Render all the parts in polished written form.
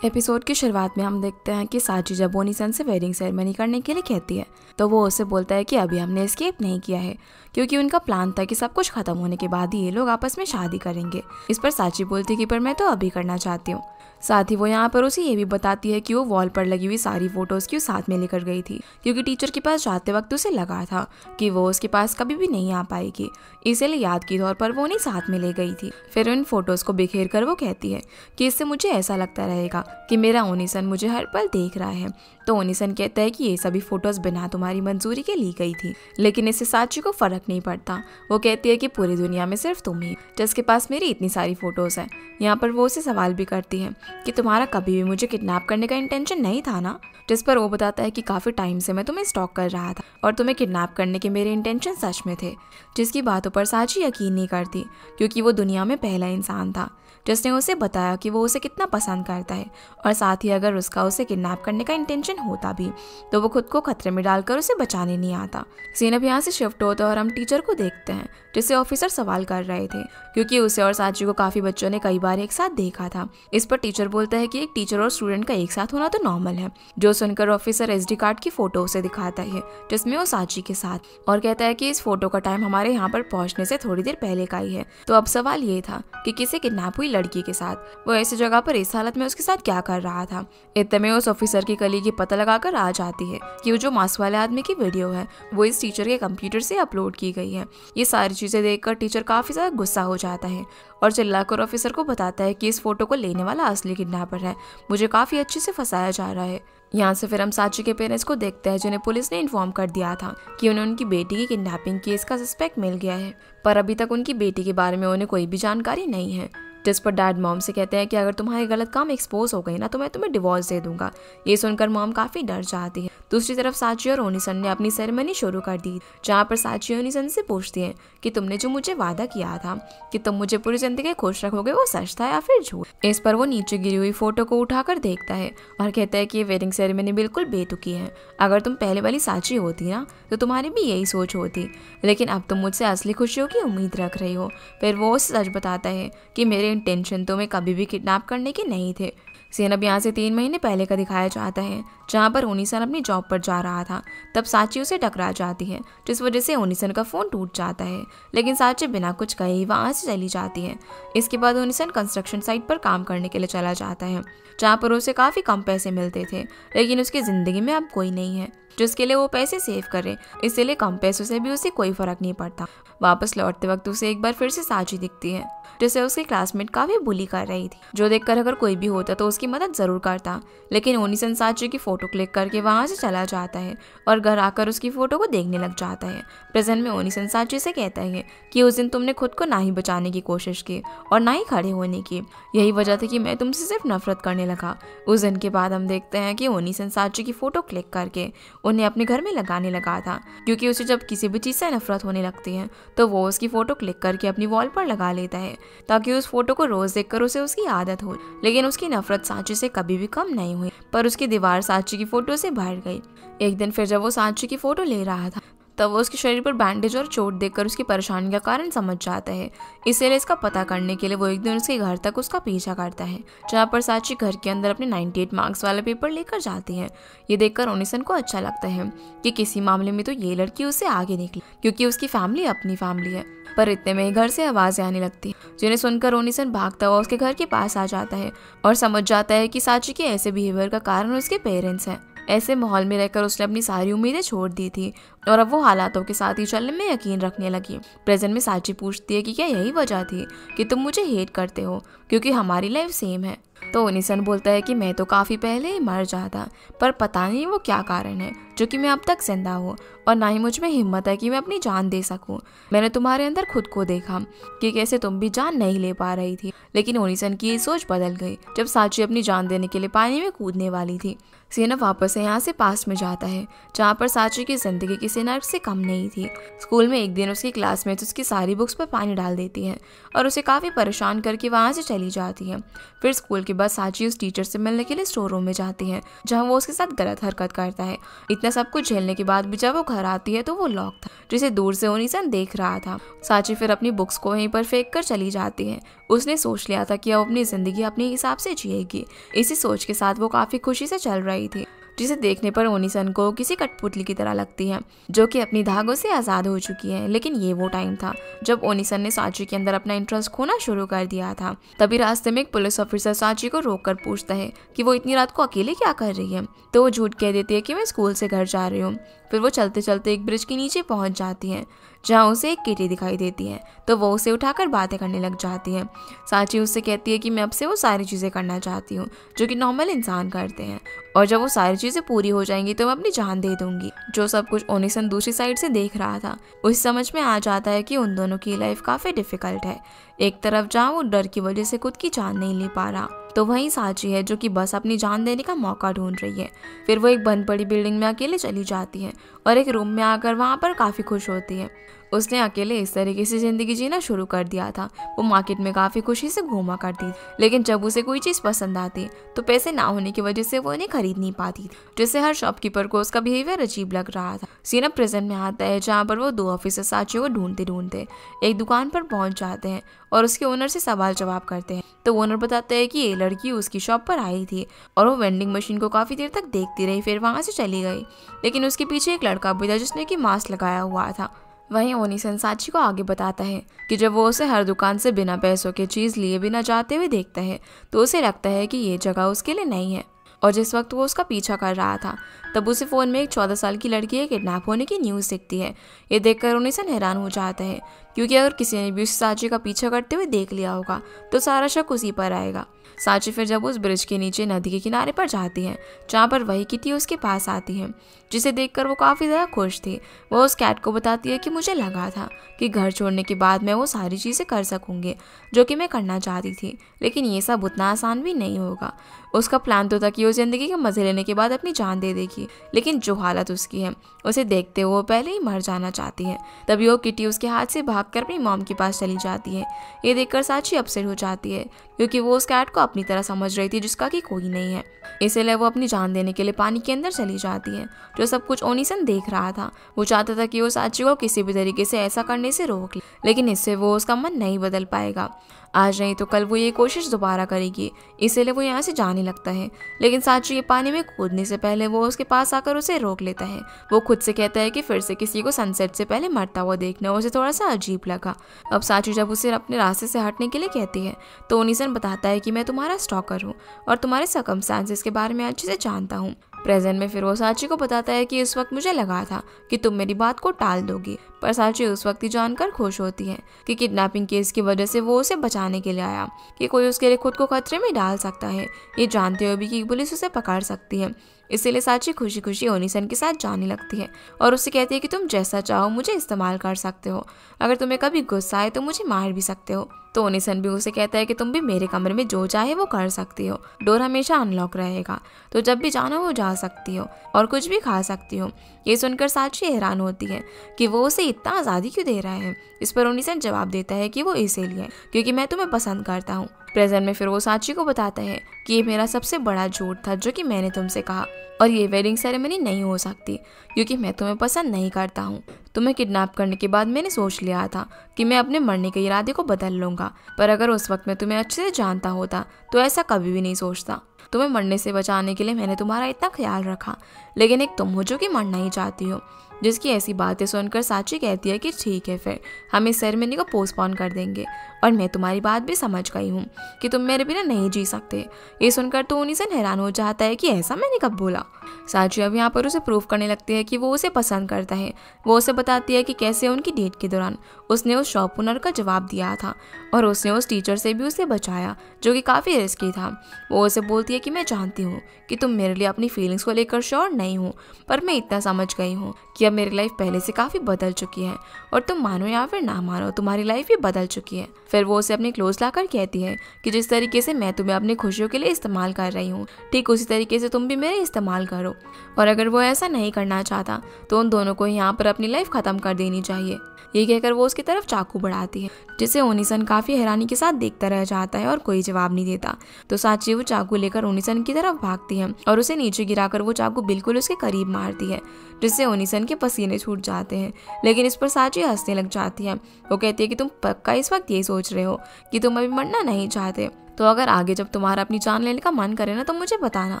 Episode की शुरुआत में हम देखते हैं कि साची जब ओनीसन से वेडिंग सेरेमनी करने के लिए कहती है तो वो उसे बोलता है कि अभी हमने एस्केप नहीं किया है, क्योंकि उनका प्लान था कि सब कुछ खत्म होने के बाद ही ये लोग आपस में शादी करेंगे। इस पर साची बोलती कि पर मैं तो अभी करना चाहती हूँ। साथ ही वो यहाँ पर उसे ये भी बताती है कि वो वॉल पर लगी हुई सारी फोटोज क्यों साथ में लेकर गई थी, क्योंकि टीचर के पास जाते वक्त उसे लगा था कि वो उसके पास कभी भी नहीं आ पाएगी, इसलिए याद के तौर पर वो उन्हें साथ में ले गई थी। फिर उन फोटोज को बिखेर कर वो कहती है कि इससे मुझे ऐसा लगता रहेगा कि मेरा ओनीसन मुझे हर पल देख रहा है। तो ओनीसन कहता है कि ये सभी फोटोज बिना तुम्हारी मंजूरी के ली गई थी, लेकिन इससे साची को फर्क नहीं पड़ता। वो कहती है कि पूरी दुनिया में सिर्फ तुम ही जिसके पास मेरी इतनी सारी फोटोज हैं। यहाँ पर वो उसे सवाल भी करती है कि तुम्हारा कभी भी मुझे किडनैप करने का इंटेंशन नहीं था ना, जिस पर वो बताता है कि काफी टाइम से मैं तुम्हें स्टॉक कर रहा था और तुम्हें किडनैप करने के मेरे इंटेंशन सच में थे, जिसकी बातों पर साची यकीन नहीं करती, क्योंकि वो दुनिया में पहला इंसान था जिसने उसे बताया कि वो उसे कितना पसंद करता है, और साथ ही अगर उसका उसे किडनैप करने का इंटेंशन होता भी तो वो खुद को खतरे में डालकर उसे बचाने नहीं आता। सीन अब यहाँ से शिफ्ट होता है और हम टीचर को देखते हैं जिसे ऑफिसर सवाल कर रहे थे, क्योंकि उसे और साची को काफी बच्चों ने कई बार एक साथ देखा था। इस पर टीचर बोलता है कि एक टीचर और स्टूडेंट का एक साथ होना तो नॉर्मल है, जो सुनकर ऑफिसर SD कार्ड की फोटो उसे दिखाता है जिसमें वो साची के साथ, और कहता है कि इस फोटो का टाइम हमारे यहाँ पर पहुँचने से थोड़ी देर पहले का ही है। तो अब सवाल ये था कि किसी किडनैप हुई लड़की के साथ वो ऐसी जगह पर इस हालत में उसके साथ क्या कर रहा था। इतने में उस ऑफिसर की कली की पता लगाकर आ जाती है कि वो जो मास्क वाले आदमी की वीडियो है वो इस टीचर के कंप्यूटर से अपलोड की गई है। ये सारी चीजें देखकर टीचर काफी ज्यादा गुस्सा हो जाता है और चिल्लाकर ऑफिसर को बताता है कि इस फोटो को लेने वाला असली किडनैपर है, मुझे काफी अच्छे से फंसाया जा रहा है। यहाँ से फिर हम साची के पेरेंट्स को देखते हैं जिन्हें पुलिस ने इन्फॉर्म कर दिया था कि उन्हें उनकी बेटी की किडनैपिंग केस का सस्पेक्ट मिल गया है, पर अभी तक उनकी बेटी के बारे में उन्हें कोई भी जानकारी नहीं है। जिस पर डैड मॉम से कहते हैं कि अगर तुम्हारे गलत काम एक्सपोज हो गई ना तो मैं तुम्हें डिवोर्स दे दूंगा। ये सुनकर मॉम काफी डर जाती है। दूसरी तरफ साची और ओनीसन ने अपनी सेरेमनी शुरू कर दी, जहाँ पर साची ओनीसन से पूछती है कि तुमने जो मुझे वादा किया था कि तुम मुझे पूरी जिंदगी खुश रखोगे वो सच था या फिर झूठ। इस पर वो नीचे गिरी हुई फोटो को उठाकर देखता है और कहता है कि ये वेडिंग सेरेमनी बिल्कुल बेतुकी है। अगर तुम पहले वाली साची होती ना तो तुम्हारी भी यही सोच होती, लेकिन अब तुम मुझसे असली खुशियों की उम्मीद रख रही हो। फिर वो सच बताता है कि मेरे इंटेंशन तुम्हें कभी भी किडनैप करने के नहीं थे। सीन अब यहाँ से 3 महीने पहले का दिखाया जाता है, जहाँ पर ओनीसन अपनी जॉब पर जा रहा था। तब साची उसे टकरा जाती है, जिस वजह से ओनीसन का फोन टूट जाता है, लेकिन साची बिना कुछ कहे ही वहाँ से चली जाती है। इसके बाद ओनीसन कंस्ट्रक्शन साइट पर काम करने के लिए चला जाता है, जहाँ पर उसे काफी कम पैसे मिलते थे, लेकिन उसकी जिंदगी में अब कोई नहीं है जिसके लिए वो पैसे सेव करे, इसलिए कम पैसों से भी उसे कोई फर्क नहीं पड़ता। वापस लौटते वक्त उसे एक बार फिर से साची दिखती है जिसे उसकी क्लासमेट काफी बुली कर रही थी, जो देखकर अगर कोई भी होता तो उसकी मदद जरूर करता, लेकिन ओनीसन साची की फोटो क्लिक करके वहां से चला जाता है और घर आकर उसकी फोटो को देखने लग जाता है। प्रेजेंट में ओनीसन साची से कहता है कि उस दिन तुमने खुद को ना ही बचाने की कोशिश की और ना ही खड़े होने की, यही वजह थी कि मैं तुमसे सिर्फ नफरत करने लगा। उस दिन के बाद हम देखते हैं कि ओनीसन साची की फोटो क्लिक करके उन्हें अपने घर में लगाने लगा था, क्योंकि उसे जब किसी भी चीज से नफरत होने लगती है तो वो उसकी फोटो क्लिक करके अपनी वॉल पर लगा लेता है, ताकि उस फोटो को रोज देखकर उसे उसकी आदत हो। लेकिन उसकी नफरत साची से कभी भी कम नहीं हुई, पर उसकी दीवार साची की फोटो से भर गई। एक दिन फिर जब वो साची की फोटो ले रहा था तब वो उसके शरीर पर बैंडेज और चोट देखकर उसकी परेशानी का कारण समझ जाता है, इसलिए इसका पता करने के लिए वो एक दिन उसके घर तक उसका पीछा करता है, जहाँ पर साची घर के अंदर अपने 98 मार्क्स वाला पेपर लेकर जाती है। ये देखकर ओनीसन को अच्छा लगता है कि किसी मामले में तो ये लड़की उससे आगे निकली, क्योंकि उसकी फैमिली अपनी फैमिली है। पर इतने में घर से आवाजें आने लगती है, जिन्हें सुनकर ओनीसन भागता हुआ उसके घर के पास आ जाता है और समझ जाता है कि साची के ऐसे बिहेवियर का कारण उसके पेरेंट्स हैं। ऐसे माहौल में रहकर उसने अपनी सारी उम्मीदें छोड़ दी थी और अब वो हालातों के साथ ही चलने में यकीन रखने लगी। प्रेजेंट में साची पूछती है कि क्या यही वजह थी कि तुम मुझे हेट करते हो, क्योंकि हमारी लाइफ सेम है। तो ओनीसन बोलता है कि मैं तो काफी पहले ही मर जाता, पर पता नहीं वो क्या कारण है जो कि मैं अब तक जिंदा हूँ, और ना ही मुझ में हिम्मत है कि मैं अपनी जान दे सकूं। मैंने तुम्हारे अंदर खुद को देखा कि कैसे तुम भी जान नहीं ले पा रही थी, लेकिन ओनीसन की ये सोच बदल गई जब साची अपनी जान देने के लिए पानी में कूदने वाली थी। सीन वापस से यहाँ से पास्ट में जाता है, जहाँ पर साची की जिंदगी की से नर्क से कम नहीं थी। स्कूल में एक दिन उसकी क्लासमेट्स उसकी सारी बुक्स पर पानी डाल देती हैं और उसे काफ़ी परेशान करके वहाँ से चली जाती हैं। फिर स्कूल के बाद साची उस टीचर से मिलने के लिए स्टोर रूम में जाती है जहाँ वो उसके साथ गलत हरकत करता है। इतना सब कुछ झेलने के बाद भी जब वो घर आती है तो वो लॉक था, जिसे दूर से ओनिसन देख रहा था। साची फिर अपनी बुक्स को वहीं पर फेंक कर चली जाती है। उसने सोच लिया था कि अब अपनी जिंदगी अपने हिसाब से जिएगी। इसी सोच के साथ वो काफ़ी खुशी से चल रही थी, जिसे देखने पर ओनिसन को किसी कठपुतली की तरह लगती है जो कि अपनी धागों से आज़ाद हो चुकी है। लेकिन ये वो टाइम था जब ओनिसन ने साची के अंदर अपना इंटरेस्ट खोना शुरू कर दिया था। तभी रास्ते में एक पुलिस ऑफिसर साची को रोककर पूछता है कि वो इतनी रात को अकेले क्या कर रही है। तो वो झूठ कह देती है कि मैं स्कूल से घर जा रही हूँ। फिर वो चलते चलते एक ब्रिज के नीचे पहुंच जाती है जहाँ उसे एक किटी दिखाई देती है, तो वो उसे उठाकर बातें करने लग जाती है। साची उससे कहती है कि मैं अब से वो सारी चीज़ें करना चाहती हूँ जो कि नॉर्मल इंसान करते हैं, और जब वो सारी चीज़ें पूरी हो जाएंगी तो मैं अपनी जान दे दूंगी। जो सब कुछ ओनिसन दूसरी साइड से देख रहा था, उसे समझ में आ जाता है कि उन दोनों की लाइफ काफ़ी डिफिकल्ट है। एक तरफ जहाँ वो डर की वजह से खुद की जान नहीं ले पा रहा, तो वहीं साची है जो कि बस अपनी जान देने का मौका ढूंढ रही है। फिर वो एक बंद पड़ी बिल्डिंग में अकेले चली जाती है और एक रूम में आकर वहाँ पर काफ़ी खुश होती है। उसने अकेले इस तरीके से ज़िंदगी जीना शुरू कर दिया था। वो मार्केट में काफ़ी खुशी से घूमा करती, लेकिन जब उसे कोई चीज़ पसंद आती तो पैसे ना होने की वजह से वो उन्हें खरीद नहीं पाती, जिससे हर शॉपकीपर को उसका बिहेवियर अजीब लग रहा था। सीन अब प्रेजेंट में आता है जहाँ पर वो 2 ऑफिसर साची को ढूंढते ढूंढते एक दुकान पर पहुँच जाते हैं और उसके ओनर से सवाल जवाब करते हैं। तो ओनर बताता है कि ये लड़की उसकी शॉप पर आई थी और वो वेंडिंग मशीन को काफ़ी देर तक देखती रही, फिर वहाँ से चली गई। लेकिन उसके पीछे एक लड़का भी था जिसने कि मास्क लगाया हुआ था। वहीं ओनिसन साची को आगे बताता है कि जब वो उसे हर दुकान से बिना पैसों के चीज़ लिए बिना जाते हुए देखता है तो उसे लगता है कि ये जगह उसके लिए नहीं है। और जिस वक्त वो उसका पीछा कर रहा था तब उसे फ़ोन में एक 14 साल की लड़की के किडनैप होने की न्यूज़ दिखती है। ये देखकर ओनिसन हैरान हो जाता है, क्योंकि अगर किसी ने भी उस साची का पीछा करते हुए देख लिया होगा तो सारा शक उसी पर आएगा। साची फिर जब उस ब्रिज के नीचे नदी के किनारे पर जाती है जहाँ पर वही किटी उसके पास आती है, जिसे देखकर वो काफ़ी ज़्यादा खुश थी। वो उस कैट को बताती है कि मुझे लगा था कि घर छोड़ने के बाद मैं वो सारी चीज़ें कर सकूँगी जो कि मैं करना चाहती थी, लेकिन ये सब उतना आसान भी नहीं होगा। उसका प्लान तो था कि वो ज़िंदगी के मज़े लेने के बाद अपनी जान दे देगी, लेकिन जो हालत उसकी है उसे देखते हुए वो पहले ही मर जाना चाहती है। तभी वो किटी उसके हाथ से भागकर अपनी मॉम के पास चली जाती है। ये देखकर साची अपसेट हो जाती है, क्योंकि वो उस कैट को अपनी तरह समझ रही थी जिसका कि कोई नहीं है। इसलिए वो अपनी जान देने के लिए पानी के अंदर चली जाती है। जो सब कुछ ओनिसन देख रहा था, वो चाहता था कि वो साची को किसी भी तरीके से ऐसा करने से रोक ले, लेकिन इससे वो उसका मन नहीं बदल पाएगा। आज नहीं तो कल वो ये कोशिश दोबारा करेगी, इसीलिए वो यहाँ से जाने लगता है। लेकिन साची ये पानी में कूदने से पहले वो उसके पास आकर उसे रोक लेता है। वो खुद से कहता है कि फिर से किसी को सनसेट से पहले मरता हुआ देखना उसे थोड़ा सा अजीब लगा। अब साची जब उसे अपने रास्ते से हटने के लिए कहती है तो ओनिसन बताता है कि मैं तुम्हारा स्टॉकर हूँ और तुम्हारे सर्कमस्टेंसेस के बारे में अच्छे से जानता हूँ। प्रेजेंट में फिर वो साची को बताता है कि इस वक्त मुझे लगा था कि तुम मेरी बात को टाल दोगी, पर साची उस वक्त ही जानकर खुश होती है कि किडनैपिंग केस की वजह से वो उसे बचाने के लिए आया, कि कोई उसके लिए खुद को खतरे में डाल सकता है, ये जानते हुए भी कि पुलिस उसे पकड़ सकती है। इसीलिए साची खुशी खुशी ओनिसन के साथ जाने लगती है और उससे कहती है कि तुम जैसा चाहो मुझे इस्तेमाल कर सकते हो, अगर तुम्हें कभी गुस्सा आए तो मुझे मार भी सकते हो। तो ओनिसन भी उसे कहता है कि तुम भी मेरे कमरे में जो चाहे वो कर सकती हो, डोर हमेशा अनलॉक रहेगा, तो जब भी जाना हो जा सकती हो और कुछ भी खा सकती हो। ये सुनकर साची हैरान होती है कि वो उसे इतना आज़ादी क्यों दे रहा है। इस पर ओनिसन जवाब देता है कि वो इसीलिए क्योंकि मैं तुम्हें पसंद करता हूँ। प्रेजेंट में फिर वो साची को बताता है कि ये मेरा सबसे बड़ा झूठ था जो कि मैंने तुमसे कहा, और ये वेडिंग सेरेमनी नहीं हो सकती क्योंकि मैं तुम्हें पसंद नहीं करता हूँ। तुम्हें किडनैप करने के बाद मैंने सोच लिया था कि मैं अपने मरने के इरादे को बदल लूँगा, पर अगर उस वक्त मैं तुम्हें अच्छे से जानता होता तो ऐसा कभी भी नहीं सोचता। तुम्हें मरने से बचाने के लिए मैंने तुम्हारा इतना ख्याल रखा, लेकिन एक तुम हो जो कि मरना ही चाहती हो। जिसकी ऐसी बातें सुनकर साची कहती है कि ठीक है, फिर हम इस सेरेमनी को पोस्टपोन कर देंगे, और मैं तुम्हारी बात भी समझ गई हूँ कि तुम मेरे बिना नहीं जी सकते। ये सुनकर तो ओनिसन हैरान हो जाता है कि ऐसा मैंने कब बोला। साची अब यहाँ पर उसे प्रूव करने लगती है कि वो उसे पसंद करता है। वो उसे बताती है कि कैसे उनकी डेट के दौरान उसने उस शॉप ओनर का जवाब दिया था और उसने उस टीचर से भी उसे बचाया जो कि काफ़ी रिस्की था। वो उसे बोलती है कि मैं जानती हूँ कि तुम मेरे लिए अपनी फीलिंग्स को लेकर श्योर नहीं हो, पर मैं इतना समझ गई हूँ कि अब मेरी लाइफ पहले से काफ़ी बदल चुकी है, और तुम मानो या फिर ना मानो तुम्हारी लाइफ भी बदल चुकी है। फिर वो उसे अपने क्लोज लाकर कहती है कि जिस तरीके से मैं तुम्हें अपनी खुशियों के लिए इस्तेमाल कर रही हूँ, ठीक उसी तरीके से तुम भी मेरे इस्तेमाल कर करो, और अगर वो ऐसा नहीं करना चाहता तो उन दोनों को यहाँ पर अपनी लाइफ ख़त्म कर देनी चाहिए। ये कहकर वो उसकी तरफ चाकू बढ़ाती है, जिसे ओनिसन काफ़ी हैरानी के साथ देखता रह जाता है और कोई जवाब नहीं देता। तो साची वो चाकू लेकर ओनिसन की तरफ भागती है और उसे नीचे गिराकर वो चाकू बिल्कुल उसके करीब मारती है, जिससे ओनिसन के पसीने छूट जाते हैं। लेकिन इस पर साची हंसने लग जाती है। वो कहती है कि तुम पक्का इस वक्त ये सोच रहे हो कि तुम अभी मरना नहीं चाहते, तो अगर आगे जब तुम्हारा अपनी जान लेने का मन करे ना तो मुझे बताना,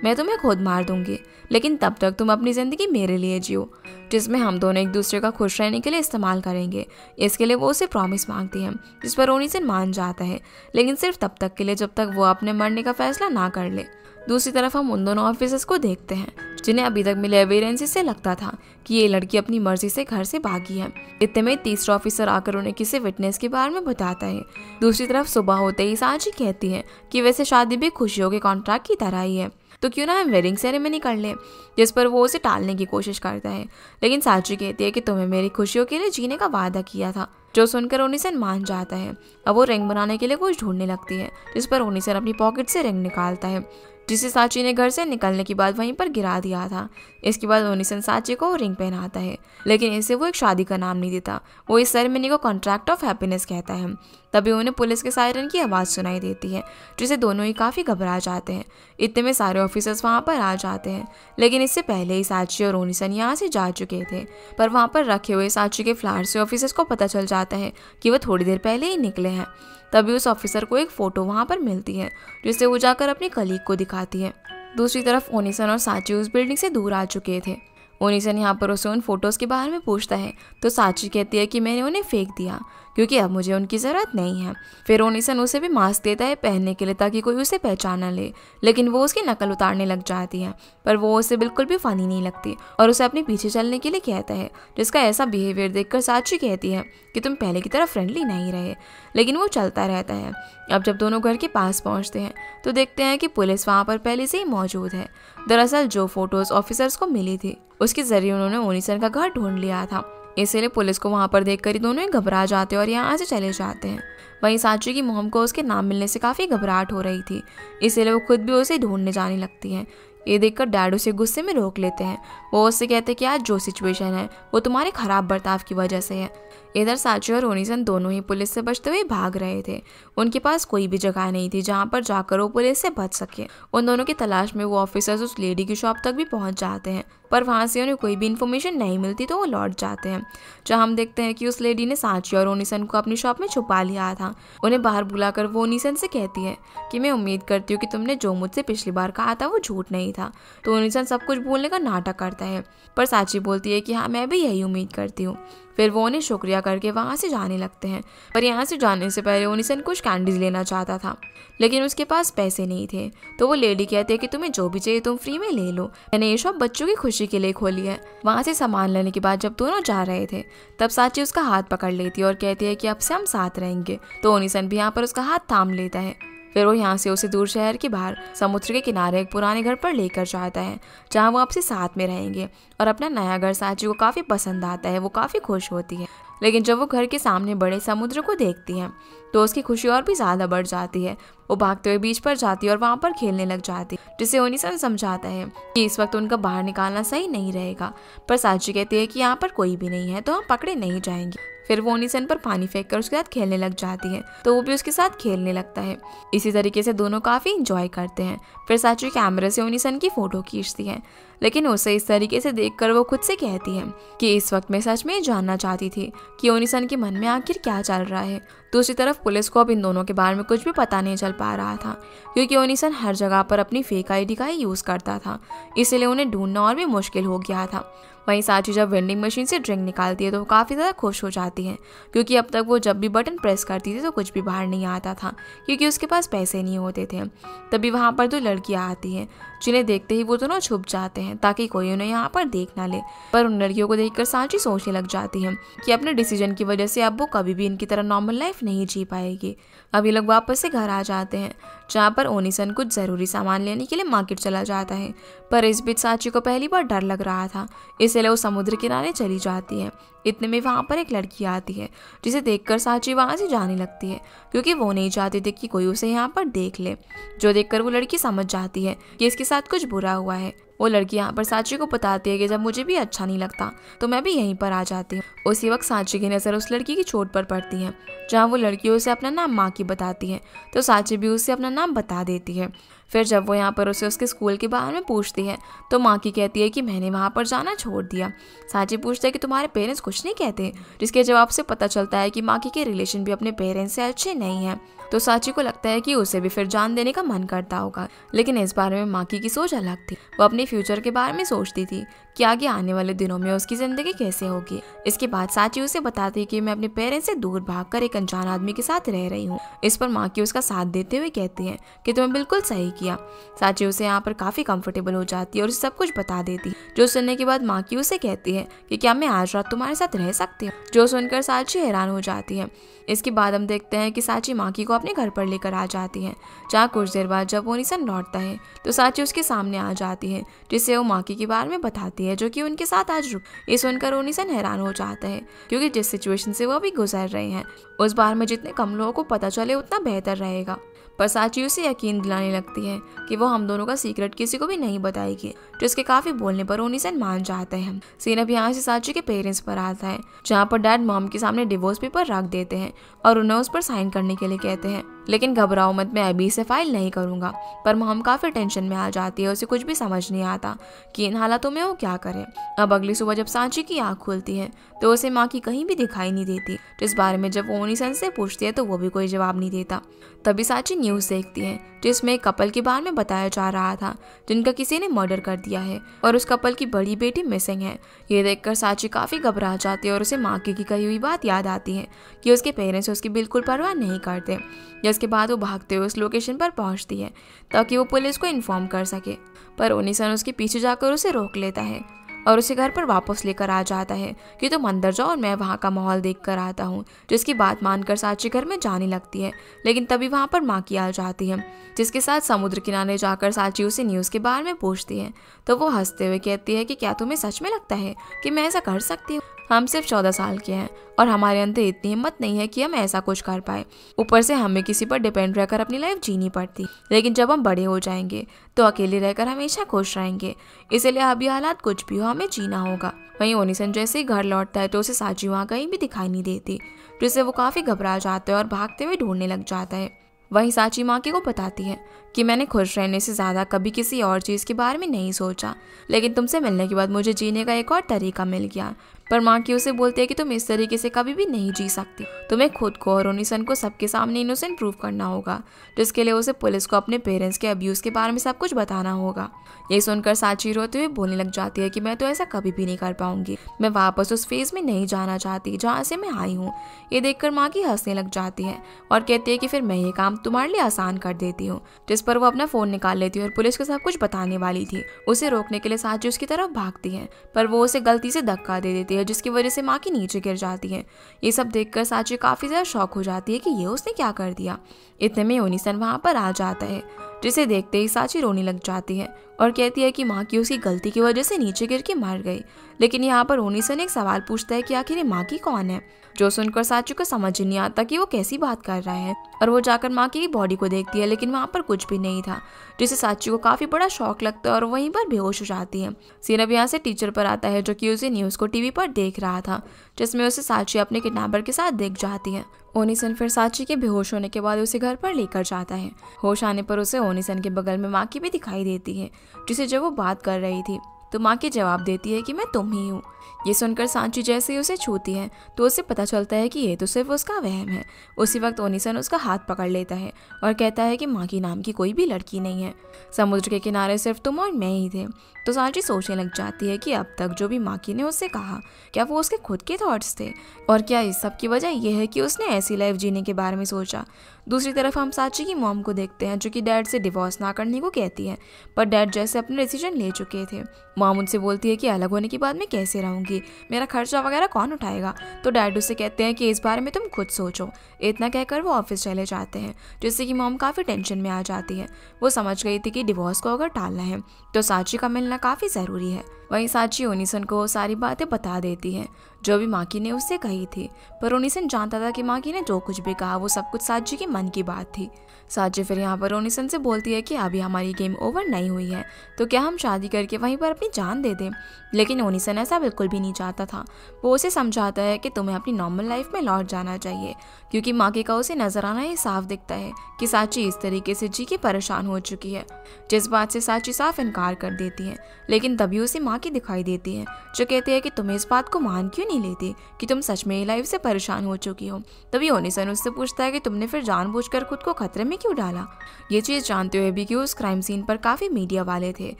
मैं तुम्हें खुद मार दूंगी, लेकिन तब तक तुम अपनी ज़िंदगी मेरे लिए जियो, जिसमें हम दोनों एक दूसरे का खुश रहने के लिए इस्तेमाल करेंगे। इसके लिए वो उसे प्रॉमिस मांगती है, जिस पर ओनिसन मान जाता है, लेकिन सिर्फ तब तक के लिए जब तक वो अपने मरने का फैसला ना कर ले। दूसरी तरफ हम उन दोनों ऑफिसर्स को देखते हैं, जिन्हें अभी तक मिले एविडेंस से लगता था कि ये लड़की अपनी मर्जी से घर से भागी है। इतने में तीसरा ऑफिसर आकर उन्हें किसी विटनेस के बारे में बताता है। दूसरी तरफ सुबह होते ही साची कहती है कि वैसे शादी भी खुशियों के कॉन्ट्रैक्ट की तरह ही है, तो क्यों ना हम वेडिंग सेरेमनी कर लें, जिस पर वो उसे टालने की कोशिश करता है। लेकिन साची कहती है कि तुम्हें मेरी खुशियों के लिए जीने का वादा किया था, जो सुनकर ओनिसन मान जाता है। अब वो रिंग बनाने के लिए कुछ ढूंढने लगती है, जिस पर ओनिसन अपनी पॉकेट से रिंग निकालता है, जिसे साची ने घर से निकलने के बाद वहीं पर गिरा दिया था। इसके बाद ओनिसन साची को रिंग पहनाता है, लेकिन इसे वो एक शादी का नाम नहीं देता, वो इस सेरेमनी को कॉन्ट्रैक्ट ऑफ हैप्पीनेस कहता है। तभी उन्हें पुलिस के सायरन की आवाज़ सुनाई देती है, जिसे दोनों ही काफ़ी घबरा जाते हैं। इतने में सारे ऑफिसर्स वहाँ पर आ जाते हैं, लेकिन इससे पहले ही साची और ओनिसन यहाँ से जा चुके थे। पर वहाँ पर रखे हुए साची के फ्लावर से ऑफिसर्स को पता चल जाता है कि वो थोड़ी देर पहले ही निकले हैं। तभी उस ऑफिसर को एक फ़ोटो वहाँ पर मिलती है, जिसे वो जाकर अपनी कलीग को दिखाती है। दूसरी तरफ ओनिसन और साची उस बिल्डिंग से दूर आ चुके थे। ओनिसन यहाँ पर उसे उन फोटोज़ के बारे में पूछता है, तो साची कहती है कि मैंने उन्हें फेंक दिया क्योंकि अब मुझे उनकी ज़रूरत नहीं है। फिर ओनिसन उसे भी मास्क देता है पहनने के लिए, ताकि कोई उसे पहचान न ले, लेकिन वो उसकी नकल उतारने लग जाती है। पर वो उसे बिल्कुल भी फ़नी नहीं लगती और उसे अपने पीछे चलने के लिए कहता है, जिसका ऐसा बिहेवियर देखकर साची कहती है कि तुम पहले की तरह फ्रेंडली नहीं रहे, लेकिन वो चलता रहता है। अब जब दोनों घर के पास पहुंचते हैं तो देखते हैं कि पुलिस वहाँ पर पहले से ही मौजूद है। दरअसल जो फोटोज़ ऑफिसर्स को मिली थी उसके जरिए उन्होंने ओनिसन का घर ढूंढ लिया था, इसलिए पुलिस को वहाँ पर देखकर ही दोनों ही घबरा जाते हैं और यहाँ से चले जाते हैं। वहीं साची की मोम को उसके नाम मिलने से काफ़ी घबराहट हो रही थी, इसलिए वो खुद भी उसे ढूंढने जाने लगती हैं। ये देखकर डैड उसे गुस्से में रोक लेते हैं। वो उससे कहते हैं कि आज जो सिचुएशन है वो तुम्हारे खराब बर्ताव की वजह से है। इधर साची और ओनिसन दोनों ही पुलिस से बचते हुए भाग रहे थे। उनके पास कोई भी जगह नहीं थी जहाँ पर जाकर वो पुलिस से बच सके। उन दोनों की तलाश में वो ऑफिसर्स उस लेडी की शॉप तक भी पहुँच जाते हैं, पर वहाँ से उन्हें कोई भी इन्फॉर्मेशन नहीं मिलती, तो वो लौट जाते हैं, जहाँ हम देखते हैं कि उस लेडी ने साची और ओनिसन को अपनी शॉप में छुपा लिया था। उन्हें बाहर बुलाकर वो ओनिसन से कहती है कि मैं उम्मीद करती हूँ कि तुमने जो मुझसे पिछली बार कहा था वो झूठ नहीं था। तो ओनिसन सब कुछ भूलने का नाटक करता है, पर साची बोलती है कि हाँ, मैं भी यही उम्मीद करती हूँ। फिर वो उन्हें शुक्रिया करके वहाँ से जाने लगते हैं। पर यहाँ से जाने से पहले ओनिसन कुछ कैंडीज लेना चाहता था, लेकिन उसके पास पैसे नहीं थे। तो वो लेडी कहती है कि तुम्हें जो भी चाहिए तुम फ्री में ले लो, मैंने ये शॉप बच्चों की खुशी के लिए खोली है। वहाँ से सामान लेने के बाद जब दोनों जा रहे थे तब साची उसका हाथ पकड़ लेती है और कहती है कि अब से हम साथ रहेंगे। तो ओनिसन भी यहाँ पर उसका हाथ थाम लेता है। फिर वो यहाँ से उसे दूर शहर के बाहर समुद्र के किनारे एक पुराने घर पर लेकर जाता है, जहाँ वो आपसे साथ में रहेंगे। और अपना नया घर साची को काफ़ी पसंद आता है, वो काफ़ी खुश होती है। लेकिन जब वो घर के सामने बड़े समुद्र को देखती है तो उसकी खुशी और भी ज़्यादा बढ़ जाती है। वो भागते हुए बीच पर जाती है और वहाँ पर खेलने लग जाती है, जिसे ओनिसन समझाता है कि इस वक्त उनका बाहर निकालना सही नहीं रहेगा। पर साची कहती है कि यहाँ पर कोई भी नहीं है, तो हम पकड़े नहीं जाएंगे। फिर वो ओनिसन पर पानी फेंककर उसके साथ खेलने लग जाती है, तो वो भी उसके साथ खेलने लगता है। इसी तरीके से दोनों काफ़ी इंजॉय करते हैं। फिर साची कैमरे से ओनिसन की फ़ोटो खींचती है, लेकिन उसे इस तरीके से देखकर वो खुद से कहती है कि इस वक्त मैं सच में जानना चाहती थी कि ओनिसन के मन में आखिर क्या चल रहा है। दूसरी तरफ पुलिस को अब इन दोनों के बारे में कुछ भी पता नहीं चल पा रहा था, क्योंकि ओनिसन हर जगह पर अपनी फेक आईडी का ही यूज़ करता था, इसलिए उन्हें ढूंढना और भी मुश्किल हो गया था। वहीं साची जब वेंडिंग मशीन से ड्रिंक निकालती है तो वो काफ़ी ज़्यादा खुश हो जाती है, क्योंकि अब तक वो जब भी बटन प्रेस करती थी तो कुछ भी बाहर नहीं आता था, क्योंकि उसके पास पैसे नहीं होते थे। तभी वहाँ पर दो लड़कियाँ आती हैं, जिन्हें देखते ही वो दोनों छुप जाते हैं ताकि कोई उन्हें यहाँ पर देख ना ले। पर उन लड़कियों को देखकर साची सोचने लग जाती है कि अपने डिसीजन की वजह से अब वो कभी भी इनकी तरह नॉर्मल लाइफ नहीं जी पाएगी। अब ये लोग वापस से घर आ जाते हैं, जहाँ पर ओनिसन कुछ ज़रूरी सामान लेने के लिए मार्केट चला जाता है। पर इस बीच साची को पहली बार डर लग रहा था, इसलिए वो समुद्र किनारे चली जाती है। इतने में वहाँ पर एक लड़की आती है, जिसे देखकर साची वहाँ से जाने लगती है, क्योंकि वो नहीं चाहती थी कि कोई उसे यहाँ पर देख ले। जो देखकर वो लड़की समझ जाती है कि इसके साथ कुछ बुरा हुआ है। वो लड़की यहाँ पर साची को बताती है कि जब मुझे भी अच्छा नहीं लगता तो मैं भी यहीं पर आ जाती हूँ। उसी वक्त साची की नज़र उस लड़की की चोट पर पड़ती है, जहाँ वो लड़की उसे अपना नाम माकी बताती है, तो साची भी उसे अपना नाम बता देती है। फिर जब वो यहाँ पर उसे उसके स्कूल के बारे में पूछती है तो माकी कहती है कि मैंने वहाँ पर जाना छोड़ दिया। साची पूछता है कि तुम्हारे पेरेंट्स कुछ नहीं कहते, जिसके जवाब से पता चलता है कि माकी के रिलेशन भी अपने पेरेंट्स से अच्छे नहीं हैं। तो साची को लगता है कि उसे भी फिर जान देने का मन करता होगा, लेकिन इस बारे में माकी की सोच अलग थी। वो अपने फ्यूचर के बारे में सोचती थी कि आगे आने वाले दिनों में उसकी ज़िंदगी कैसे होगी। इसके बाद साची उसे बताती है कि मैं अपने पेरेंट्स से दूर भागकर एक अनजान आदमी के साथ रह रही हूँ। इस पर माकी उसका साथ देते हुए कहती है कि तुमने बिल्कुल सही किया। साची उसे यहाँ पर काफ़ी कंफर्टेबल हो जाती है और उसे सब कुछ बता देती है। जो सुनने के बाद माकी उसे कहती है कि क्या मैं आज रात तुम्हारे साथ रह सकती हूँ। जो सुनकर साची हैरान हो जाती है। इसके बाद हम देखते हैं कि साची माकी को अपने घर पर लेकर आ जाती है, जहाँ कुछ देर बाद जब ओनिसन लौटता है तो साची उसके सामने आ जाती है, जिससे वो माकी के बारे में बताती है जो कि उनके साथ आज रुक। ये सुनकर ओनिसन हैरान हो जाता है, क्योंकि जिस सिचुएशन से वो अभी गुजर रहे हैं उस बारे में जितने कम लोगों को पता चले उतना बेहतर रहेगा। पर साची उसे यकीन दिलाने लगती है कि वो हम दोनों का सीक्रेट किसी को भी नहीं बताएगी, जिसके काफी बोलने पर ओनिसन मान जाते हैं। सीन अब यहाँ से साची के पेरेंट्स पर आता है, जहाँ पर डैड मॉम के सामने डिवोर्स पेपर रख देते हैं और उन्हें उस पर साइन करने के लिए कहते हैं। लेकिन घबराओ मत, मैं अभी इसे फाइल नहीं करूंगा। पर मॉम काफी टेंशन में आ जाती है, उसे कुछ भी समझ नहीं आता कि इन हालातों में वो क्या करे। अब अगली सुबह जब साची की आँख खुलती है तो उसे माँ की कहीं भी दिखाई नहीं देती, जिस बारे में जब वो ओनिसन से पूछती है तो वो भी कोई जवाब नहीं देता। तभी साची न्यूज़ देखती है, जिसमें एक कपल के बारे में बताया जा रहा था जिनका किसी ने मर्डर कर दिया है और उस कपल की बड़ी बेटी मिसिंग है। ये देखकर साची काफ़ी घबरा जाती है और उसे माँ की कही हुई बात याद आती है कि उसके पेरेंट्स उसकी बिल्कुल परवाह नहीं करते। जिसके बाद वो भागते हुए उस लोकेशन पर पहुंचती है ताकि वो पुलिस को इन्फॉर्म कर सके। पर ओनिसन उसके पीछे जाकर उसे रोक लेता है और उसे घर पर वापस लेकर आ जाता है कि तुम अंदर जाओ और मैं वहाँ का माहौल देख कर आता हूँ। जिसकी बात मानकर साची घर में जाने लगती है, लेकिन तभी वहाँ पर माकी आ जाती है, जिसके साथ समुद्र किनारे जाकर साची उसे न्यूज़ के बारे में पूछती है तो वो हंसते हुए कहती है कि क्या तुम्हें सच में लगता है कि मैं ऐसा कर सकती हूँ? हम सिर्फ 14 साल के हैं और हमारे अंदर इतनी हिम्मत नहीं है कि हम ऐसा कुछ कर पाए। ऊपर से हमें किसी पर डिपेंड रहकर अपनी लाइफ जीनी पड़ती, लेकिन जब हम बड़े हो जाएंगे तो अकेले रहकर हमेशा खुश रहेंगे। इसलिए अभी हालात कुछ भी हो हमें जीना होगा। वहीं ओनिसन जैसे ही घर लौटता है तो उसे साची वहाँ कहीं भी दिखाई नहीं देती, जिससे वो काफ़ी घबरा जाता है और भागते हुए ढूंढने लग जाता है। वहीं साची माकी को बताती है कि मैंने खुश रहने से ज़्यादा कभी किसी और चीज़ के बारे में नहीं सोचा, लेकिन तुमसे मिलने के बाद मुझे जीने का एक और तरीका मिल गया। पर माकी उसे बोलती है कि तुम इस तरीके से कभी भी नहीं जी सकती, तुम्हें खुद को और ओनिसन को सबके सामने इनोसेंट प्रूव करना होगा, जिसके लिए उसे पुलिस को अपने पेरेंट्स के अब्यूज़ के बारे में सब कुछ बताना होगा। ये सुनकर साची रोते हुए बोलने लग जाती है कि मैं तो ऐसा कभी भी नहीं कर पाऊंगी, मैं वापस उस फेज में नहीं जाना चाहती जहाँ से मैं आई हूँ। ये देखकर माकी हंसने लग जाती है और कहती है कि फिर मैं ये काम तुम्हारे लिए आसान कर देती हूँ। जिस पर वो अपना फ़ोन निकाल लेती है और पुलिस को सब कुछ बताने वाली थी। उसे रोकने के लिए साची उसकी तरफ भागती है, पर वो उसे गलती से धक्का दे देती है, जिसकी वजह से माकी नीचे गिर जाती है। ये सब देखकर साची काफ़ी ज़्यादा शॉक हो जाती है कि ये उसने क्या कर दिया। इतने में ओनिसन वहाँ पर आ जाता है, जिसे देखते ही साची रोने लग जाती है और कहती है कि माकी उसकी गलती की वजह से नीचे गिर के मर गई। लेकिन यहाँ पर ओनिसन एक सवाल पूछता है कि आखिर ये माकी कौन है, जो सुनकर साची को समझ ही नहीं आता कि वो कैसी बात कर रहा है। और वो जाकर माकी की बॉडी को देखती है, लेकिन वहाँ पर कुछ भी नहीं था, जिससे साची को काफ़ी बड़ा शौक लगता है और वहीं पर बेहोश हो जाती है। सीन अब यहाँ से टीचर पर आता है, जो कि उसे न्यूज़ को टीवी पर देख रहा था, जिसमें उसे साची अपने किडनैपर के साथ देख जाती है। ओनिसन फिर साची के बेहोश होने के बाद उसे घर पर लेकर जाता है। होश आने पर उसे ओनिसन के बगल में माकी भी दिखाई देती है, जिसे जब वो बात कर रही थी तो माकी जवाब देती है कि मैं तुम ही हूँ। ये सुनकर साची जैसे ही उसे छूती है तो उसे पता चलता है कि ये तो सिर्फ उसका वहम है। उसी वक्त ओनिसन उसका हाथ पकड़ लेता है और कहता है कि माकी नाम की कोई भी लड़की नहीं है, समुद्र के किनारे सिर्फ तुम और मैं ही थे। तो साची सोचने लग जाती है कि अब तक जो भी माकी ने उससे कहा, क्या वो उसके खुद के थॉट्स थे, और क्या इस सब की वजह यह है कि उसने ऐसी लाइफ जीने के बारे में सोचा। दूसरी तरफ हम साची की मॉम को देखते हैं, जो कि डैड से डिवोर्स ना करने को कहती है, पर डैड जैसे अपने डिसीजन ले चुके थे। मॉम उनसे बोलती है कि अलग होने के बाद मैं कैसे रहूँगी, मेरा खर्चा वगैरह कौन उठाएगा। तो डैड उससे कहते हैं कि इस बारे में तुम खुद सोचो। इतना कहकर वो ऑफिस चले जाते हैं, जिससे कि मॉम काफ़ी टेंशन में आ जाती है। वो समझ गई थी कि डिवोर्स को अगर टालना है तो साची का मिलना काफ़ी ज़रूरी है। वहीं साची ओनिसन को सारी बातें बता देती है जो भी माकी ने उससे कही थी, पर ओनिसन जानता था कि माकी ने जो कुछ भी कहा वो सब कुछ साची के मन की बात थी। साची फिर यहाँ पर ओनिसन से बोलती है कि अभी हमारी गेम ओवर नहीं हुई है, तो क्या हम शादी करके वहीं पर अपनी जान दे दें। लेकिन ओनिसन ऐसा बिल्कुल भी नहीं चाहता था। वो उसे समझाता है कि तुम्हें अपनी नॉर्मल लाइफ में लौट जाना चाहिए, क्योंकि माकी का उसे नजर आना ये साफ दिखता है कि साची इस तरीके से जी के परेशान हो चुकी है, जिस बात से साची साफ इनकार कर देती है। लेकिन तभी उसे माकी दिखाई देती है, जो कहती है कि तुम्हें इस बात को मान क्यों नहीं लेती कि तुम सच में लाइफ से परेशान हो चुकी हो। तभी ओनिसन उससे पूछता है कि तुमने फिर जानबूझकर खुद को खतरे में क्यों डाला। ये चीज़ जानते हुए भी कि उस क्राइम सीन पर काफ़ी मीडिया वाले थे,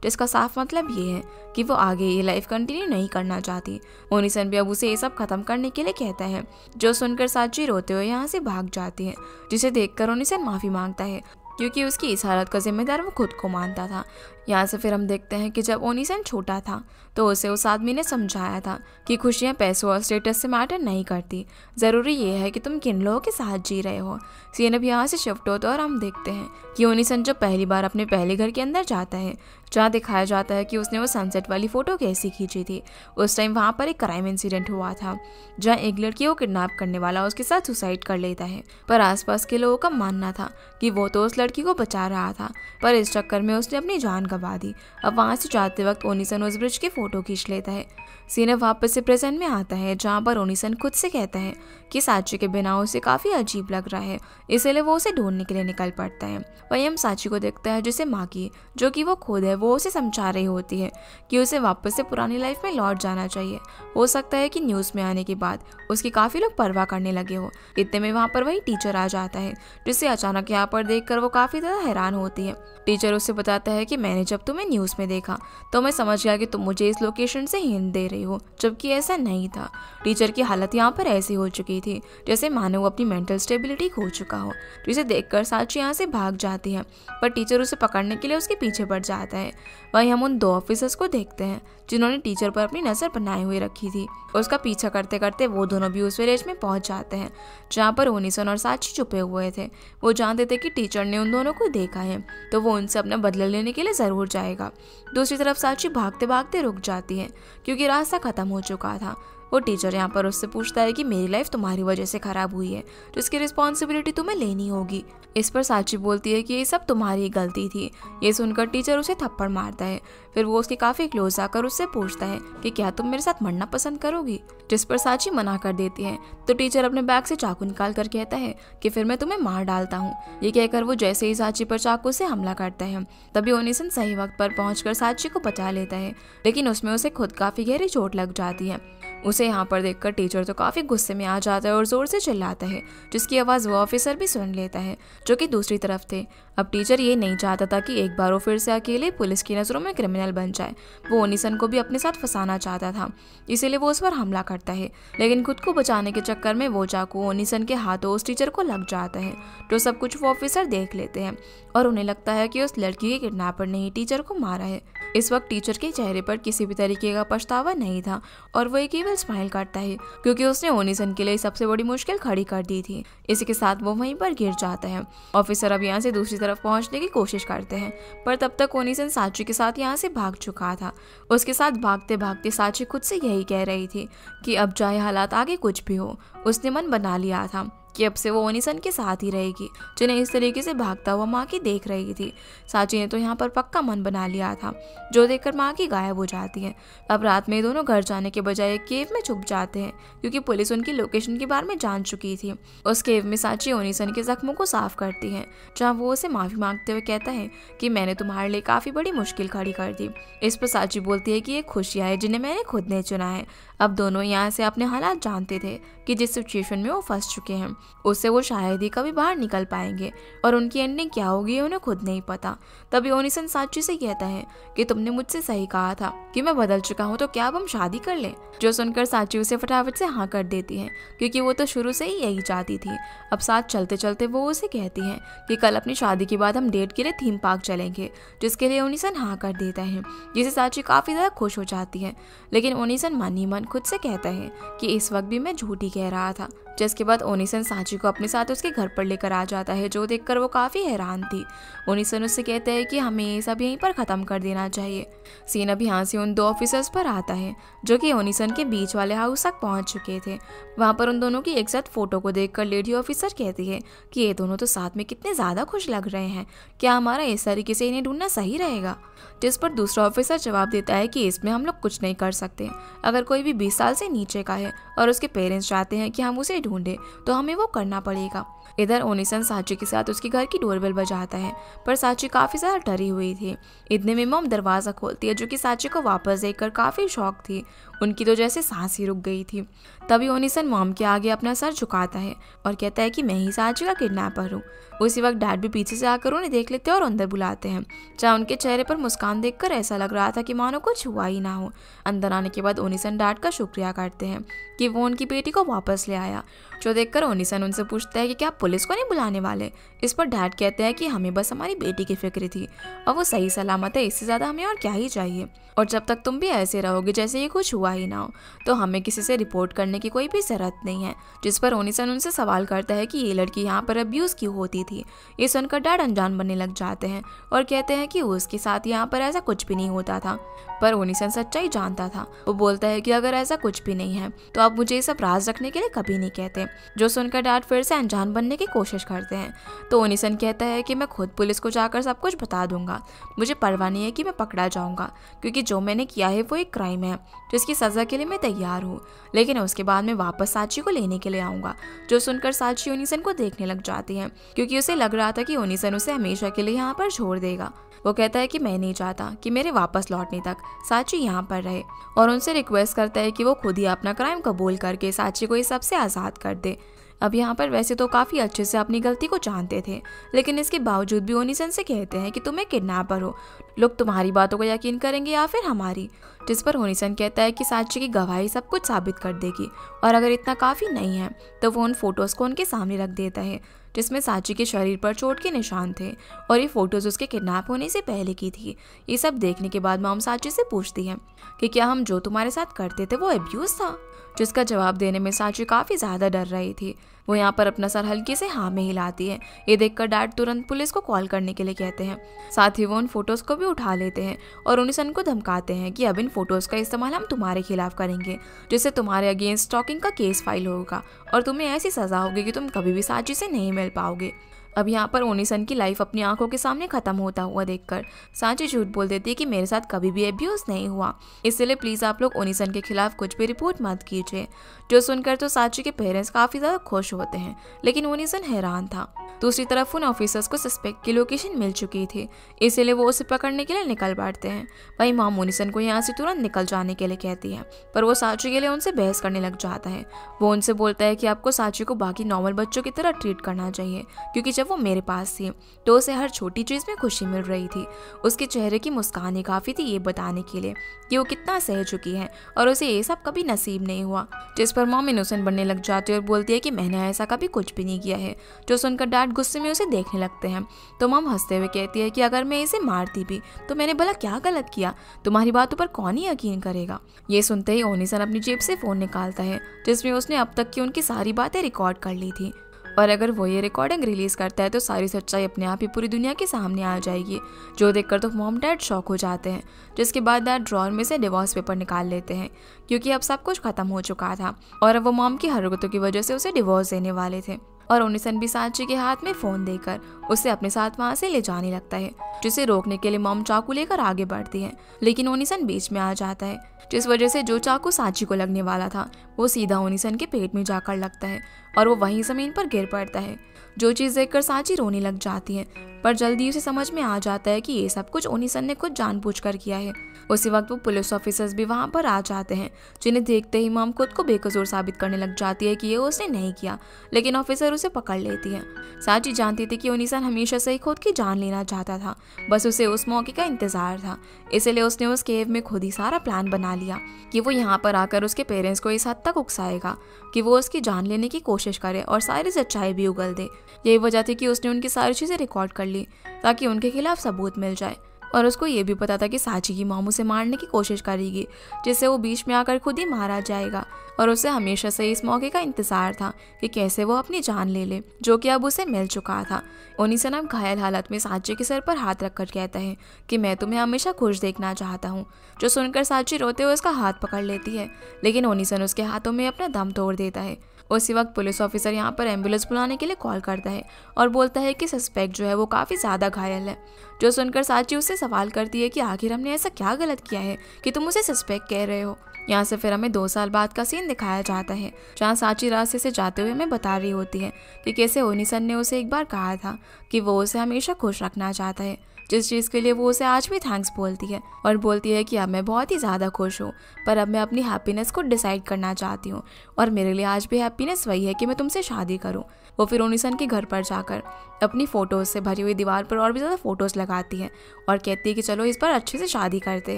जिसका साफ मतलब ये है कि वो आगे ये लाइफ कंटिन्यू नहीं करना चाहती। ओनिसन भी अब उसे ये सब खत्म करने के लिए कहता है, जो सुनकर साची रोते हुए यहाँ से भाग जाती है, जिसे देखकर ओनिसन माफ़ी मांगता है, क्योंकि उसकी इस हालत का जिम्मेदार वो खुद को मानता था। यहाँ से फिर हम देखते हैं कि जब ओनिसन छोटा था तो उसे उस आदमी ने समझाया था कि खुशियाँ पैसों और स्टेटस से मैटर नहीं करती, ज़रूरी ये है कि तुम किन लोगों के साथ जी रहे हो। सीन अब यहाँ से शिफ्ट होता है और हम देखते हैं कि ओनिसन जब पहली बार अपने पहले घर के अंदर जाता है, जहाँ दिखाया जाता है कि उसने वो सनसेट वाली फ़ोटो कैसी खींची थी। उस टाइम वहाँ पर एक क्राइम इंसिडेंट हुआ था, जहाँ एक लड़की को किडनैप करने वाला उसके साथ सुसाइड कर लेता है, पर आसपास के लोगों का मानना था कि वो तो उस लड़की को बचा रहा था, पर इस चक्कर में उसने अपनी जान गंवा दी। अब वहाँ से जाते वक्त ओनिसन उस ब्रिज की फ़ोटो खींच लेता है। सीन वापस से प्रेजेंट में आता है, जहाँ पर ओनिसन खुद से कहता है कि साची के बिना उसे काफ़ी अजीब लग रहा है, इसलिए वो उसे ढूंढने के लिए निकल पड़ता है। वहीं हम साची को देखता है जिसे माकी, जो कि वो खुद है, वो उसे समझा रही होती है कि उसे वापस से पुरानी लाइफ में लौट जाना चाहिए। हो सकता है कि न्यूज़ में आने के बाद उसकी काफ़ी लोग परवाह करने लगे हो। इतने में वहाँ पर वही टीचर आ जाता है, जिसे अचानक यहाँ पर देखकर वो काफ़ी ज़्यादा हैरान होती है। टीचर उससे बताता है कि मैंने जब तुम्हें न्यूज़ में देखा तो मैं समझ गया कि तुम मुझे इस लोकेशन से हिंट दे रही हो, जबकि ऐसा नहीं था। टीचर की हालत यहाँ पर ऐसी हो चुकी थी जैसे मानो वो अपनी मेंटल स्टेबिलिटी खो चुका हो, जिसे देखकर साची यहाँ से भाग जाती है, पर टीचर उसे पकड़ने के लिए उसके पीछे पड़ जाता है। वहीं हम उन दो ऑफिसर्स को देखते हैं जिन्होंने टीचर पर अपनी नज़र बनाए हुए रखी थी। उसका पीछा करते करते वो दोनों भी उस विलेज में पहुंच जाते हैं जहाँ पर ओनिसन और साची छुपे हुए थे। वो जानते थे कि टीचर ने उन दोनों को देखा है, तो वो उनसे अपना बदला लेने के लिए ज़रूर जाएगा। दूसरी तरफ साची भागते भागते रुक जाती है, क्योंकि रास्ता ख़त्म हो चुका था। वो टीचर यहाँ पर उससे पूछता है कि मेरी लाइफ तुम्हारी वजह से ख़राब हुई है, जिसकी रिस्पॉन्सिबिलिटी तुम्हें लेनी होगी। इस पर साची बोलती है कि ये सब तुम्हारी गलती थी। ये सुनकर टीचर उसे थप्पड़ मारता है। फिर वो उसके काफ़ी क्लोज आकर उससे पूछता है कि क्या तुम मेरे साथ मरना पसंद करोगी, जिस पर साची मना कर देती है। तो टीचर अपने बैग से चाकू निकाल कर कहता है कि फिर मैं तुम्हें मार डालता हूँ। ये कहकर वो जैसे ही साची पर चाकू से हमला करता है, तभी ओनिसन सही वक्त पर पहुंचकर साची को बचा लेता है, लेकिन उसमें उसे खुद काफ़ी गहरी चोट लग जाती है। उसे यहाँ पर देखकर टीचर तो काफ़ी गुस्से में आ जाता है और ज़ोर से चिल्लाता है, जिसकी आवाज़ वो ऑफिसर भी सुन लेता है जो कि दूसरी तरफ थे। अब टीचर ये नहीं चाहता था कि एक बार वो फिर से अकेले पुलिस की नज़रों में क्रिमिनल बन जाए। वो ओनिसन को भी अपने साथ फंसाना चाहता था, इसीलिए वो उस पर हमला करता है, लेकिन खुद को बचाने के चक्कर में वो चाकू ओनिसन के हाथों उस टीचर को लग जाता है। तो सब कुछ वो ऑफिसर देख लेते हैं और उन्हें लगता है कि उस लड़की के किडनैपर ने ही टीचर को मारा है। इस वक्त टीचर के चेहरे पर किसी भी तरीके का पछतावा नहीं था और वो एक केवल स्माइल करता है, क्योंकि उसने ओनिसन के लिए सबसे बड़ी मुश्किल खड़ी कर दी थी। इसी के साथ वो वहीं पर गिर जाता है। ऑफिसर अब यहाँ से दूसरी तरफ पहुँचने की कोशिश करते हैं, पर तब तक ओनिसन साची के साथ यहाँ से भाग चुका था। उसके साथ भागते भागते साची खुद से यही कह रही थी कि अब चाहे हालात आगे कुछ भी हो, उसने मन बना लिया था कि अब से वो ओनिसन के साथ ही रहेगी, जिन्हें इस तरीके से भागता हुआ माँ की देख रही थी। साची ने तो यहाँ पर पक्का मन बना लिया था, जो देखकर माँ की गायब हो जाती है। अब रात में दोनों घर जाने के बजाय एक केव में छुप जाते हैं, क्योंकि पुलिस उनकी लोकेशन के बारे में जान चुकी थी। उस केव में साची ओनिसन के जख्मों को साफ करती है, जहाँ वो उसे माफ़ी मांगते हुए कहता है कि मैंने तुम्हारे लिए काफ़ी बड़ी मुश्किल खड़ी कर दी। इस पर साची बोलती है कि ये खुशियाँ है जिन्हें मैंने खुद ने चुना है। अब दोनों यहाँ से अपने हालात जानते थे कि जिस सिचुएशन में वो फंस चुके हैं। उससे वो शायद ही कभी बाहर निकल पाएंगे और उनकी एंडिंग क्या होगी उन्हें खुद नहीं पता। तभी ओनिसन साची से कहता है कि तुमने मुझसे सही कहा था कि मैं बदल चुका हूँ, तो क्या अब हम शादी कर लें। जो सुनकर साची उसे फटाफट से हाँ कर देती है, क्योंकि वो तो शुरू से ही यही चाहती थी। अब साथ चलते चलते वो उसे कहती है कि कल अपनी शादी के बाद हम डेट के लिए थीम पार्क चलेंगे, जिसके लिए ओनिसन हाँ कर देता है, जिसे साची काफी ज्यादा खुश हो जाती है। लेकिन ओनिसन मन ही मन खुद से कहता है कि इस वक्त भी मैं झूठ ही कह रहा था। जिसके बाद ओनिसन साची को अपने साथ उसके घर पर लेकर आ जाता है, जो देखकर वो काफी हैरान थी। ओनिसन उससे कहता है कि हमें ये सब यहीं पर खत्म कर देना चाहिए। सीन अब यहाँ से उन दो ऑफिसर्स पर आता है, जो कि ओनिसन के बीच वाले हाउस तक पहुंच चुके थे। वहां पर उन दोनों की एक साथ फोटो को देखकर लेडी ऑफिसर कहती है कि ये दोनों तो साथ में कितने ज्यादा खुश लग रहे हैं, क्या हमारा इस तरीके से इन्हें ढूंढना सही रहेगा। जिस पर दूसरा ऑफिसर जवाब देता है कि इसमें हम लोग कुछ नहीं कर सकते। अगर कोई भी 20 साल से नीचे का है और उसके पेरेंट्स चाहते हैं कि हम उसे ढूंढे, तो हमें वो करना पड़ेगा। इधर ओनिसन साची के साथ उसके घर की डोरबेल बजाता है, पर साची काफी ज्यादा डरी हुई थी। इतने में मॉम दरवाजा खोलती है, जो कि साची को वापस देखकर काफी शॉक थी। उनकी तो जैसे सांस ही रुक गई थी। तभी ओनिसन मॉम के आगे अपना सर झुकाता है और कहता है कि मैं ही साची का किडनैपर हूँ। उसी वक्त डैड भी पीछे से आकर उन्हें देख लेते हैं और अंदर बुलाते हैं। जहाँ उनके चेहरे पर मुस्कान देखकर ऐसा लग रहा था कि मानो कुछ हुआ ही ना हो। अंदर आने के बाद ओनिसन डैड का शुक्रिया करते हैं कि वो उनकी बेटी को वापस ले आया। जो देखकर ओनिसन उनसे पूछता है कि क्या आप पुलिस को नहीं बुलाने वाले। इस पर डैड कहते हैं कि हमें बस हमारी बेटी की फिक्र थी और वो सही सलामत है, इससे ज्यादा हमें और क्या ही चाहिए। और जब तक तुम भी ऐसे रहोगे जैसे ये कुछ हुआ ही ना हो, तो हमें किसी से रिपोर्ट करने की कोई भी जरूरत नहीं है। जिस पर ओनिसन उनसे सवाल करता है कि ये लड़की यहाँ पर अब्यूज क्यों होती थी। ये सुनकर डैड अनजान बनने लग जाते हैं और कहते हैं कि उसके साथ यहाँ पर ऐसा कुछ भी नहीं होता था। पर ओनिसन सच्चाई जानता था। वो बोलता है कि अगर ऐसा कुछ भी नहीं है तो आप मुझे ये सब राज रखने के लिए कभी नहीं कहते। जो सुनकर डैड फिर से अनजान बनने की कोशिश करते हैं, तो ओनिसन कहता है कि मैं खुद पुलिस को जाकर सब कुछ बता दूंगा। मुझे परवाह नहीं है कि मैं पकड़ा जाऊंगा, क्योंकि जो मैंने किया है वो एक क्राइम है जिसकी सजा के लिए मैं तैयार हूँ। लेकिन उसके बाद मैं वापस साची को लेने के लिए आऊंगा। जो सुनकर साची ओनिसन को देखने लग जाती है, क्योंकि उसे लग रहा था कि ओनिसन उसे हमेशा के लिए यहाँ पर छोड़ देगा। वो कहता है कि मैं नहीं चाहता कि मेरे वापस लौटने तक साची यहाँ पर रहे, और उनसे रिक्वेस्ट करता है कि वो खुद ही अपना क्राइम कबूल करके साची को इस सबसे आज़ाद कर दे। अब यहाँ पर वैसे तो काफ़ी अच्छे से अपनी गलती को जानते थे, लेकिन इसके बावजूद भी ओनिसन से कहते हैं कि तुम एक किडनैपर हो, लोग तुम्हारी बातों को यकीन करेंगे या फिर हमारी। जिस पर ओनिसन कहता है कि साची की गवाही सब कुछ साबित कर देगी, और अगर इतना काफ़ी नहीं है तो वो उन फोटोज़ को उनके सामने रख देता है, जिसमें साची के शरीर पर चोट के निशान थे, और ये फोटोज उसके किडनैप होने से पहले की थी। ये सब देखने के बाद मॉम साची से पूछती है कि क्या हम जो तुम्हारे साथ करते थे वो अब्यूज था, जिसका जवाब देने में साची काफ़ी ज़्यादा डर रही थी। वो यहाँ पर अपना सर हल्के से हाँ में हिलाती है। ये देखकर डैड तुरंत पुलिस को कॉल करने के लिए कहते हैं। साथ ही वो उन फोटोज़ को भी उठा लेते हैं और ओनिसन को धमकाते हैं कि अब इन फोटोज़ का इस्तेमाल हम तुम्हारे खिलाफ करेंगे, जिससे तुम्हारे अगेंस्ट स्टॉकिंग का केस फाइल होगा और तुम्हें ऐसी सज़ा होगी कि तुम कभी भी साची से नहीं मिल पाओगे। अब यहाँ पर ओनिसन की लाइफ अपनी आंखों के सामने खत्म होता हुआ देखकर साची झूठ बोल देती है कि मेरे साथ कभी भी अब्यूज नहीं हुआ, इसलिए प्लीज़ आप लोग ओनिसन के खिलाफ कुछ भी रिपोर्ट मत कीजिए। जो सुनकर तो साची के पेरेंट्स काफ़ी ज़्यादा खुश होते हैं, लेकिन ओनिसन हैरान था। दूसरी तरफ उन ऑफिसर्स को सस्पेक्ट की लोकेशन मिल चुकी थी, इसीलिए वो उसे पकड़ने के लिए निकल पड़ते हैं। वहीं मॉम ओनिसन को यहाँ से तुरंत निकल जाने के लिए कहती है, पर वो साची के लिए उनसे बहस करने लग जाता है। वो उनसे बोलता है कि आपको साची को बाकी नॉर्मल बच्चों की तरह ट्रीट करना चाहिए, क्योंकि जब वो मेरे पास थी तो उसे हर छोटी चीज़ में खुशी मिल रही थी। उसके चेहरे की मुस्कान ही काफ़ी थी ये बताने के लिए कि वो कितना सह चुकी है और उसे ये सब कभी नसीब नहीं हुआ। जिस पर मॉम इनोसेंट बनने लग जाती है और बोलती है कि मैंने ऐसा कभी कुछ भी नहीं किया है। जो सुनकर डैड गुस्से में उसे देखने लगते हैं, तो मॉम हंसते हुए कहती है कि अगर मैं इसे मारती भी तो मैंने भला क्या गलत किया, तुम्हारी बातों पर कौन ही यकीन करेगा। ये सुनते ही ओनिसन अपनी जेब से फ़ोन निकालता है, जिसमें उसने अब तक की उनकी सारी बातें रिकॉर्ड कर ली थी, और अगर वो ये रिकॉर्डिंग रिलीज करता है तो सारी सच्चाई अपने आप ही पूरी दुनिया के सामने आ जाएगी। जो देखकर तो मॉम डैड शॉक हो जाते हैं। जिसके बाद डैड ड्रॉअर में से डिवोर्स पेपर निकाल लेते हैं, क्योंकि अब सब कुछ खत्म हो चुका था और अब वो मॉम की हरकतों की वजह से उसे डिवोर्स देने वाले थे। और ओनिसन भी साची के हाथ में फ़ोन देकर उसे अपने साथ वहाँ से ले जाने लगता है, जिसे रोकने के लिए मॉम चाकू लेकर आगे बढ़ती है, लेकिन ओनिसन बीच में आ जाता है, जिस वजह से जो चाकू साची को लगने वाला था वो सीधा ओनिसन के पेट में जाकर लगता है और वो वहीं ज़मीन पर गिर पड़ता है। जो चीज़ देखकर सांची रोने लग जाती है, पर जल्दी उसे समझ में आ जाता है कि ये सब कुछ ओनिसन ने खुद जानबूझकर किया है। उसी वक्त वो पुलिस ऑफिसर्स भी वहाँ पर आ जाते हैं, जिन्हें देखते ही मॉम खुद को बेकसूर साबित करने लग जाती है कि ये उसने नहीं किया, लेकिन ऑफिसर उसे पकड़ लेती है। सांची जानती थी कि ओनिसन हमेशा से ही खुद की जान लेना चाहता था, बस उसे उस मौके का इंतजार था। इसलिए उसने उस केव में खुद ही सारा प्लान बना लिया कि वो यहाँ पर आकर उसके पेरेंट्स को इस हद तक उकसाएगा कि वो उसकी जान लेने की कोशिश करे और सारी सच्चाई भी उगल दे। यही वजह थी कि उसने उनकी सारी चीज़ें रिकॉर्ड कर ली ताकि उनके खिलाफ सबूत मिल जाए। और उसको ये भी पता था कि सांची की मॉम उसे मारने की कोशिश करेगी, जिससे वो बीच में आकर खुद ही मारा जाएगा। और उसे हमेशा से इस मौके का इंतजार था कि कैसे वो अपनी जान ले ले, जो कि अब उसे मिल चुका था। ओनिसन अब घायल हालत में सांची के सर पर हाथ रखकर कहता है कि मैं तुम्हें हमेशा खुश देखना चाहता हूँ। जो सुनकर सांची रोते हुए उसका हाथ पकड़ लेती है, लेकिन ओनिसन उसके हाथों में अपना दम तोड़ देता है। उसी वक्त पुलिस ऑफिसर यहाँ पर एम्बुलेंस बुलाने के लिए कॉल करता है और बोलता है कि सस्पेक्ट जो है वो काफ़ी ज़्यादा घायल है। जो सुनकर सांची उससे सवाल करती है कि आखिर हमने ऐसा क्या गलत किया है कि तुम उसे सस्पेक्ट कह रहे हो। यहाँ से फिर हमें 2 साल बाद का सीन दिखाया जाता है, जहाँ सांची रास्ते से जाते हुए हमें बता रही होती है कि कैसे ओनिसन ने उसे एक बार कहा था कि वो उसे हमेशा खुश रखना चाहता है, जिस चीज़ के लिए वो उसे आज भी थैंक्स बोलती है। और बोलती है कि अब मैं बहुत ही ज़्यादा खुश हूँ, पर अब मैं अपनी हैप्पीनेस को डिसाइड करना चाहती हूँ, और मेरे लिए आज भी हैप्पीनेस वही है कि मैं तुमसे शादी करूँ। वो फिर ओनिसन के घर पर जाकर अपनी फ़ोटोज़ से भरी हुई दीवार पर और भी ज़्यादा फ़ोटोज़ लगाती है और कहती है कि चलो इस पर अच्छे से शादी करते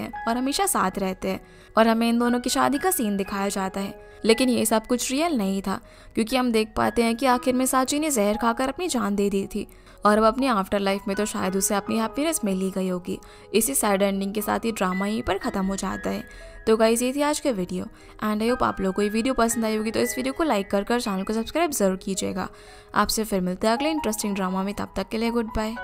हैं और हमेशा साथ रहते हैं। और हमें इन दोनों की शादी का सीन दिखाया जाता है, लेकिन ये सब कुछ रियल नहीं था, क्योंकि हम देख पाते हैं कि आखिर में सांची ने जहर खाकर अपनी जान दे दी थी, और अब अपनी आफ्टर लाइफ में तो शायद उसे अपनी हैप्पीनेस मिल ही गई होगी। इसी सैड एंडिंग के साथ ये ड्रामा यहीं पर ख़त्म हो जाता है। तो गाइस, ये थी आज के वीडियो एंड आई होप आप लोगों को ये वीडियो पसंद आई होगी। तो इस वीडियो को लाइक कर चैनल को सब्सक्राइब ज़रूर कीजिएगा। आपसे फिर मिलते हैं अगले इंटरेस्टिंग ड्रामा में, तब तक के लिए गुड बाय।